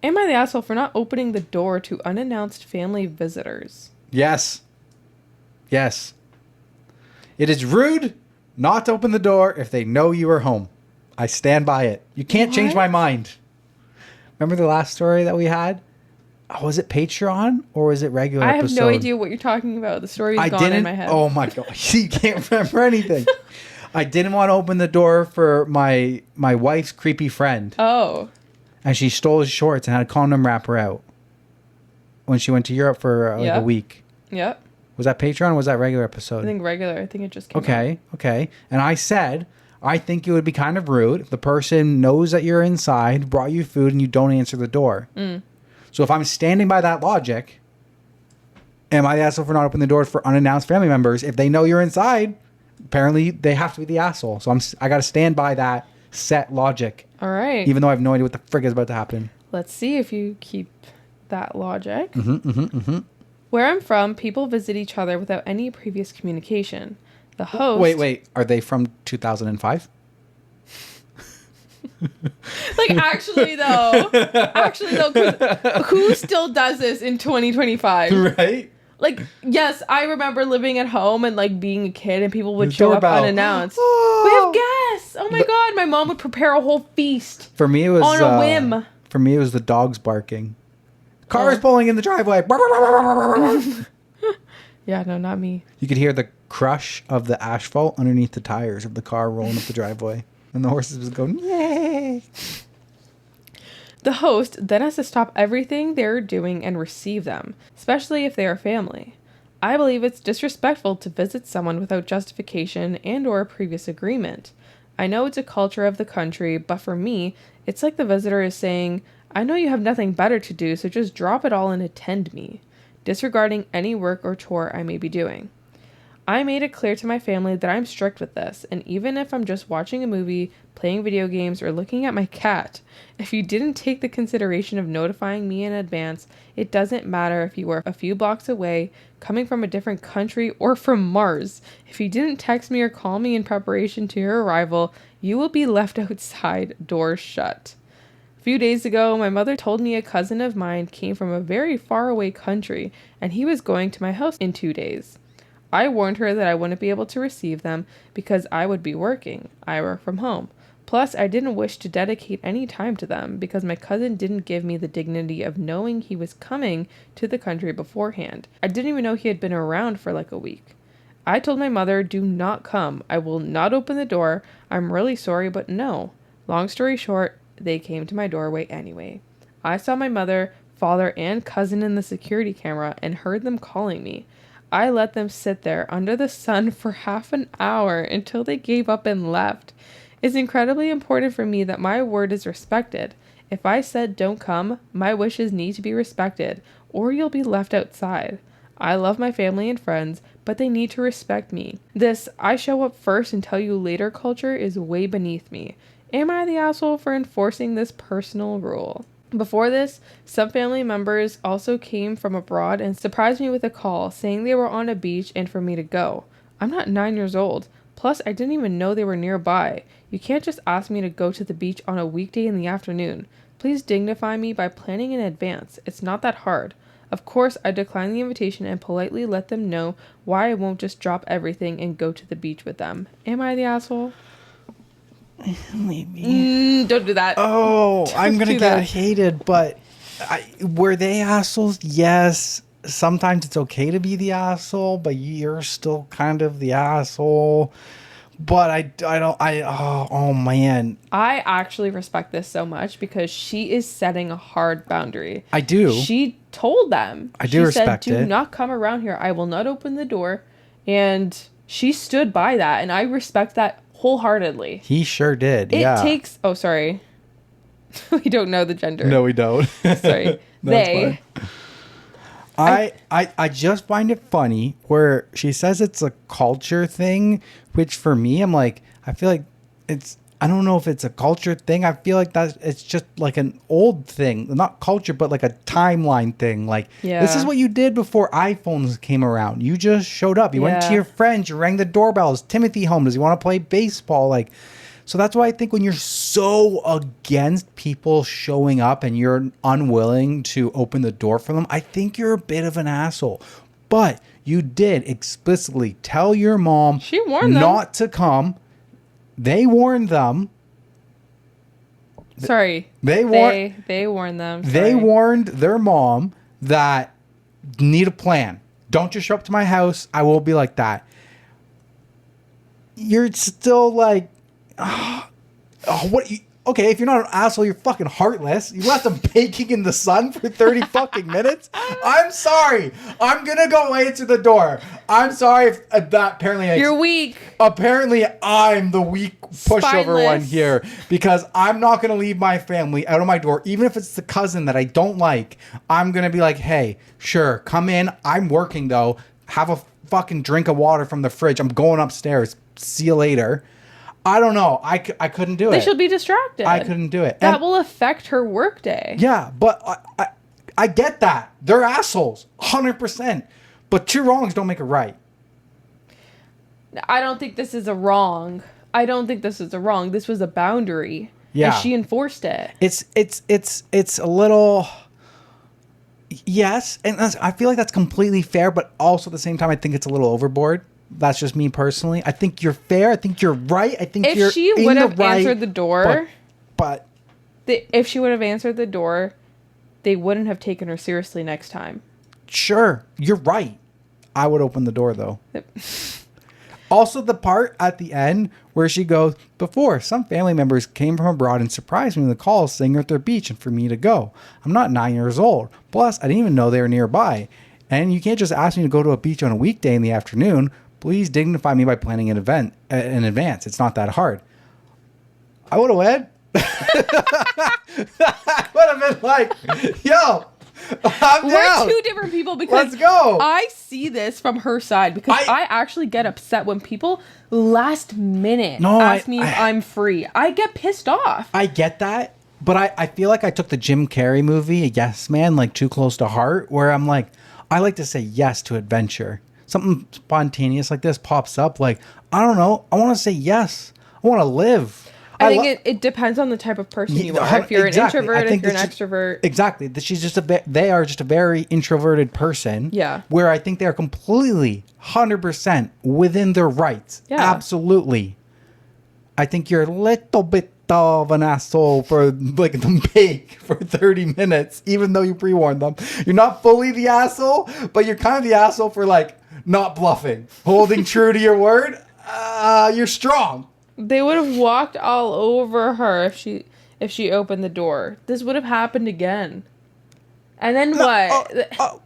Am I the asshole for not opening the door to unannounced family visitors? Yes. Yes. It is rude not to open the door if they know you are home. I stand by it. You can't change my mind. Remember the last story that we had? Was it Patreon or was it regular episode? I have no idea what you're talking about. The story is gone in my head. Oh my God. You can't remember anything. I didn't want to open the door for my wife's creepy friend. Oh. And she stole his shorts and had a condom wrap her out when she went to Europe for a week. Yep. Was that Patreon or was that regular episode? I think regular. I think it just came out. Okay. And I said, I think it would be kind of rude if the person knows that you're inside, brought you food, and you don't answer the door. So if I'm standing by that logic, am I the asshole for not opening the door for unannounced family members? If they know you're inside, apparently they have to be the asshole. So I got to stand by that set logic. All right. Even though I have no idea what the frick is about to happen. Let's see if you keep that logic. Where I'm from, people visit each other without any previous communication. The host... Wait. Are they from 2005? Like, actually, though, 'cause who still does this in 2025? Right? Like, yes, I remember living at home and, like, being a kid and people would show up unannounced. We have guests! Oh, my God. My mom would prepare a whole feast. For me, it was... on a whim. For me, it was the dogs barking. Cars pulling in the driveway. Yeah, no, not me. You could hear the crush of the asphalt underneath the tires of the car rolling up the driveway. And the horses was going, yay! The host then has to stop everything they're doing and receive them, especially if they are family. I believe it's disrespectful to visit someone without justification and or a previous agreement. I know it's a culture of the country, but for me, it's like the visitor is saying, I know you have nothing better to do, so just drop it all and attend me, disregarding any work or chore I may be doing. I made it clear to my family that I'm strict with this, and even if I'm just watching a movie, playing video games, or looking at my cat, if you didn't take the consideration of notifying me in advance, it doesn't matter if you were a few blocks away, coming from a different country, or from Mars. If you didn't text me or call me in preparation to your arrival, you will be left outside, doors shut. A few days ago, my mother told me a cousin of mine came from a very far away country, and he was going to my house in 2 days. I warned her that I wouldn't be able to receive them because I would be working. I work from home. Plus, I didn't wish to dedicate any time to them because my cousin didn't give me the dignity of knowing he was coming to the country beforehand. I didn't even know he had been around for like a week. I told my mother, do not come. I will not open the door. I'm really sorry, but no. Long story short, they came to my doorway anyway. I saw my mother, father, and cousin in the security camera and heard them calling me. I let them sit there under the sun for half an hour until they gave up and left. It's incredibly important for me that my word is respected. If I said don't come, my wishes need to be respected, or you'll be left outside. I love my family and friends, but they need to respect me. This I show up first and tell you later culture is way beneath me. Am I the asshole for enforcing this personal rule? Before this, some family members also came from abroad and surprised me with a call saying they were on a beach and for me to go. I'm not 9 years old. Plus, I didn't even know they were nearby. You can't just ask me to go to the beach on a weekday in the afternoon. Please dignify me by planning in advance. It's not that hard. Of course, I declined the invitation and politely let them know why I won't just drop everything and go to the beach with them. Am I the asshole? Maybe. Don't do that. Oh, I'm going to get hated, but were they assholes? Yes. Sometimes it's okay to be the asshole, but you're still kind of the asshole. But oh man. I actually respect this so much because she is setting a hard boundary. I do. She told them. I do respect it. Do not come around here. I will not open the door. And she stood by that, and I respect that wholeheartedly. He sure did. It takes... Oh, sorry. We don't know the gender. No, we don't. Sorry. They... I just find it funny where she says it's a culture thing, which for me, I'm like, I feel like I don't know if it's a culture thing. I feel like it's just like an old thing, not culture, but like a timeline thing. Like, This is what you did before iPhones came around. You just showed up. You went to your friends. You rang the doorbell. Is Timothy home? Does he want to play baseball? Like, So that's why I think when you're so against people showing up and you're unwilling to open the door for them, I think you're a bit of an asshole. But you did explicitly tell your mom She warned them. not to come. They warned them. Sorry. They warned them. They Sorry. warned their mom that need a plan. Don't just show up to my house. I will be like that. You're still like, what? Okay, if you're not an asshole, you're fucking heartless. You left them baking in the sun for 30 fucking minutes. I'm sorry. I'm gonna go answer the door. I'm sorry if that apparently You're weak. Apparently, I'm the weak pushover Spineless. one here because I'm not gonna leave my family out of my door, even if it's the cousin that I don't like. I'm gonna be like, hey, sure, come in. I'm working though. Have a fucking drink of water from the fridge. I'm going upstairs. See you later. I don't know. I couldn't do it. They should be distracted. I couldn't do it. That will affect her workday. Yeah, but I get that. They're assholes. 100%. But two wrongs don't make it right. I don't think this is a wrong. This was a boundary. Yeah. And she enforced it. It's a little... Yes, and I feel like that's completely fair, but also at the same time, I think it's a little overboard. That's just me personally. I think you're fair. I think you're right. I think you're If she would have answered the door, but if she would have answered the door, they wouldn't have taken her seriously next time. Sure, you're right. I would open the door though. Also, the part at the end where she goes, before, some family members came from abroad and surprised me with a call saying they're at their beach and for me to go. I'm not 9 years old. Plus, I didn't even know they were nearby. And you can't just ask me to go to a beach on a weekday in the afternoon. Please dignify me by planning an event in advance. It's not that hard. I would have went. I would have been like, yo, I'm down. We're two different people because Let's go. I see this from her side because I actually get upset when people last minute ask me if I'm free. I get pissed off. I get that, but I feel like I took the Jim Carrey movie, Yes Man, like too close to heart, where I'm like, I like to say yes to adventure. Something spontaneous like this pops up, like, I don't know, I want to say yes. I want to live. I think it depends on the type of person you are. If you're an introvert, if you're an extrovert. Exactly. They are just a very introverted person. Yeah. Where I think they're completely 100% within their rights. Yeah. Absolutely. I think you're a little bit of an asshole for like them bake for 30 minutes, even though you pre-warned them. You're not fully the asshole, but you're kind of the asshole for like not bluffing, holding true to your word. You're strong. They would have walked all over her if she opened the door. This would have happened again. And then what?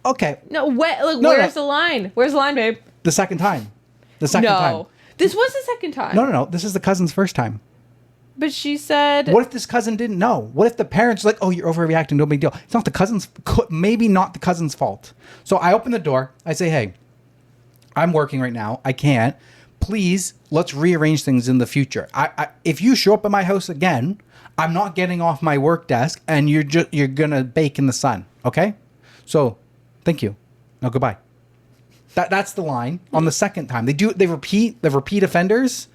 Okay. No, where's the line? Where's the line, babe? The second time. Time. This was the second time. No. This is the cousin's first time. But she said... What if this cousin didn't know? What if the parents are like, oh, you're overreacting, no big deal. It's not the cousin's... Maybe not the cousin's fault. So I open the door. I say, hey, I'm working right now. I can't. Please, let's rearrange things in the future. If you show up at my house again, I'm not getting off my work desk and you're gonna bake in the sun. Okay? So, thank you. No, goodbye. That's the line. On the second time, they repeat offenders.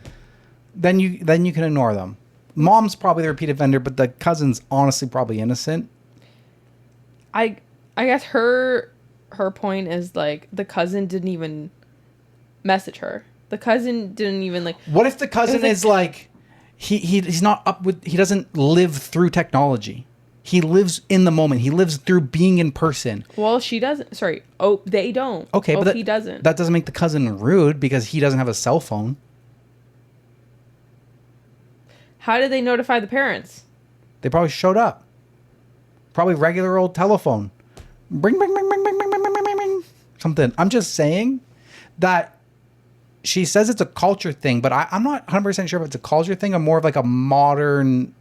Then you can ignore them. Mom's probably the repeat offender, but the cousin's honestly probably innocent. I guess her point is like the cousin didn't even message her. The cousin didn't even like. What if the cousin is like he's not up with, he doesn't live through technology. He lives in the moment. He lives through being in person. Well, she doesn't. Sorry. Oh, they don't. Okay, but he doesn't. That doesn't make the cousin rude because he doesn't have a cell phone. How did they notify the parents? They probably showed up. Probably regular old telephone. Bring, bring, bring, bring, bring, bring, bring, bring, bring, bring. Something. I'm just saying that she says it's a culture thing, but I'm not 100% sure if it's a culture thing or more of like a modernicity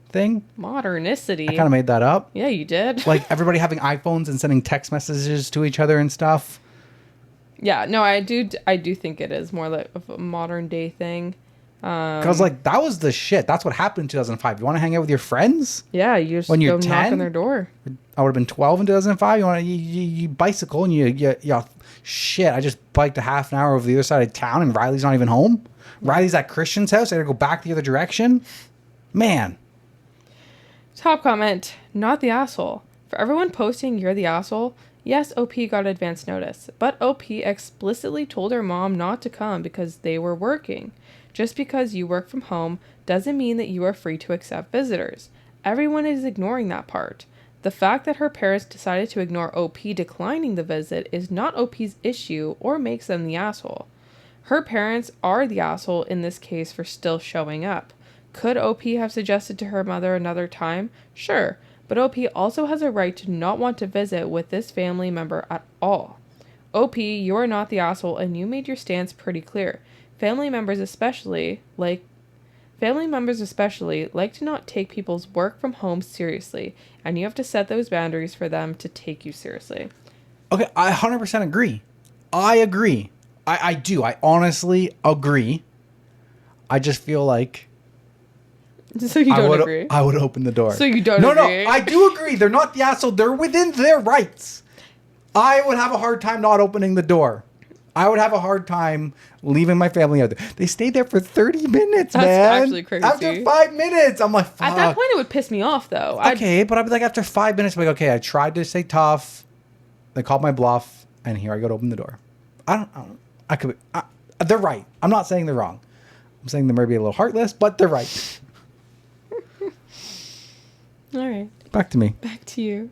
thing. Modernicity? I kind of made that up. Yeah, you did. Like everybody having iPhones and sending text messages to each other and stuff. Yeah, no, I do think it is more like a modern day thing. Because like that was the shit. That's what happened in 2005. You want to hang out with your friends? Yeah, you just When you're go knock 10? on their door. I would have been 12 in 2005. You bicycle and you shit. I just biked a half an hour over the other side of town and Riley's not even home. Riley's at Christian's house. I gotta go back the other direction. Man. Top comment, not the asshole. For everyone posting you're the asshole, yes, OP got advance notice, but OP explicitly told her mom not to come because they were working. Just because you work from home doesn't mean that you are free to accept visitors. Everyone is ignoring that part. The fact that her parents decided to ignore OP declining the visit is not OP's issue or makes them the asshole. Her parents are the asshole in this case for still showing up. Could OP have suggested to her mother another time? Sure, but OP also has a right to not want to visit with this family member at all. OP, you are not the asshole and you made your stance pretty clear. Family members especially like to not take people's work from home seriously, and you have to set those boundaries for them to take you seriously. Okay, I 100% agree. I agree. I do. I honestly agree. I just feel like So you don't agree? I would open the door. So you don't agree? No, I do agree. They're not the asshole. They're within their rights. I would have a hard time not opening the door. I would have a hard time leaving my family out there. They stayed there for 30 minutes, man. That's actually crazy. After 5 minutes, I'm like, fuck. At that point, it would piss me off, though. Okay, but I'd be like, after 5 minutes, I'm like, okay, I tried to stay tough. They called my bluff, and here I go to open the door. They're right. I'm not saying they're wrong. I'm saying they may be a little heartless, but they're right. All right. Back to me. Back to you.